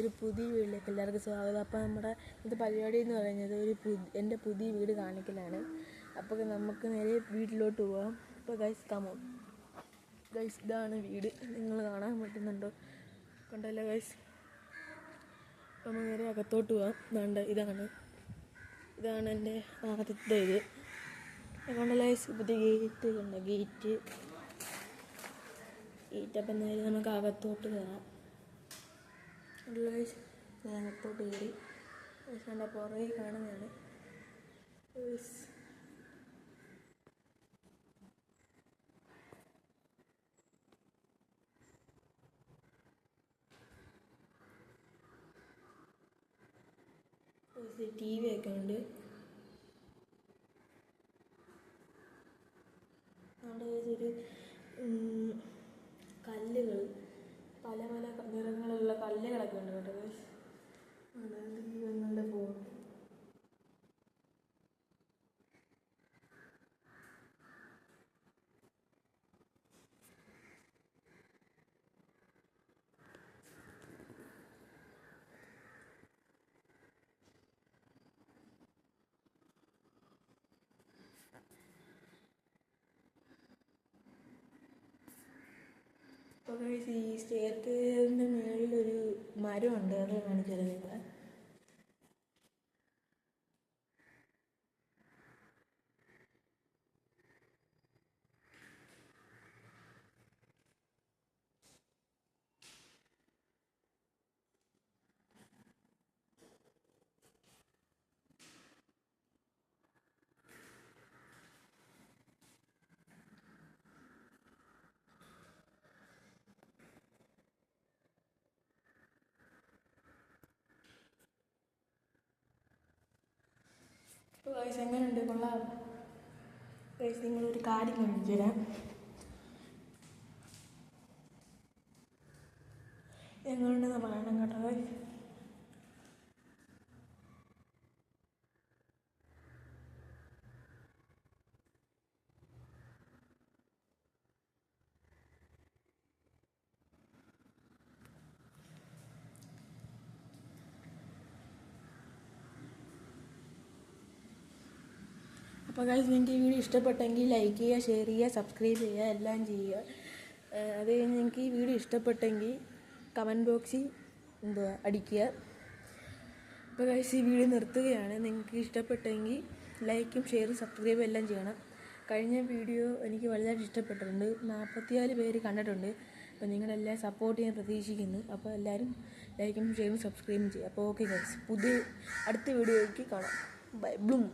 ഒരു പുതിയ വീട്ടിലേക്ക് എല്ലാവർക്കും സ്വാഗതം. അപ്പോൾ നമ്മുടെ ഇത് പരിപാടി എന്ന് പറയുന്നത് എൻ്റെ പുതിയ വീട് കാണിക്കലാണ്. അപ്പോൾ നമുക്ക് നേരെ വീട്ടിലോട്ട് പോകാം. അപ്പോൾ ഗൈസ് കമോൺ ഗൈസ്, ഇതാണ് വീട്. നിങ്ങൾ കാണാൻ പറ്റുന്നുണ്ടോ? കണ്ടല്ലോ ഗൈസ്. അപ്പോൾ നമ്മൾ നേരെ അകത്തോട്ട് പോകാം. ഇതാണ് എൻ്റെ ആദ്യത്തെ ഇത്. കണ്ടല്ലോ ഗൈസ്, പുതിയ ഗേറ്റ് കണ്ടോ? ഗേറ്റ്. അപ്പം നേരെ നമുക്ക് അകത്തോട്ട് കയറാം. അകത്തോട്ട് കയറി കണ്ട പുറകെ കാണുന്നതാണ്. TV ഒക്കെ ഉണ്ട്. അവിടെ ഒരു കല്ലുകൾ, പല പല നിറങ്ങളുള്ള കല്ലുകളൊക്കെ ഉണ്ട് കേട്ടോ. ദൈവങ്ങളുടെ ഫോൺ. അപ്പോൾ ഈ സ്റ്റെയർകേസിൻ്റെ മുകളിലൊരു മരമുണ്ട്, അത് കാണിച്ചത് നിങ്ങളെ. ഗൈസ് എങ്ങനെയുണ്ട്? കൊള്ളാം. ഗൈസ് നിങ്ങളൊരു കാര്യം കാണിച്ചു തരാം. എങ്ങനെയുണ്ടെന്ന് പറയണം കേട്ടോ ഗൈസ്. അപ്പോൾ ഗൈസ്, നിങ്ങൾക്ക് ഈ വീഡിയോ ഇഷ്ടപ്പെട്ടെങ്കിൽ ലൈക്ക് ചെയ്യുക, ഷെയർ ചെയ്യുക, സബ്സ്ക്രൈബ് ചെയ്യുക, എല്ലാം ചെയ്യുക. അത് കഴിഞ്ഞ് നിങ്ങൾക്ക് ഈ വീഡിയോ ഇഷ്ടപ്പെട്ടെങ്കിൽ കമൻറ്റ് ബോക്സിൽ അടിക്കുക. അപ്പോൾ ഗൈസ്, ഈ വീഡിയോ നിർത്തുകയാണ്. നിങ്ങൾക്ക് ഇഷ്ടപ്പെട്ടെങ്കിൽ ലൈക്കും ഷെയറും സബ്സ്ക്രൈബും എല്ലാം ചെയ്യണം. കഴിഞ്ഞ വീഡിയോ എനിക്ക് വലുതായിട്ട് ഇഷ്ടപ്പെട്ടിട്ടുണ്ട്. 44 പേര് കണ്ടിട്ടുണ്ട്. അപ്പോൾ നിങ്ങളെല്ലാം സപ്പോർട്ട് ചെയ്യാൻ പ്രതീക്ഷിക്കുന്നു. അപ്പോൾ എല്ലാവരും ലൈക്കും ഷെയറും സബ്സ്ക്രൈബും ചെയ്യുക. അപ്പോൾ ഓക്കെ ഗൈസ്, അടുത്ത വീഡിയോയ്ക്ക് കാണാം. Bye Bloom.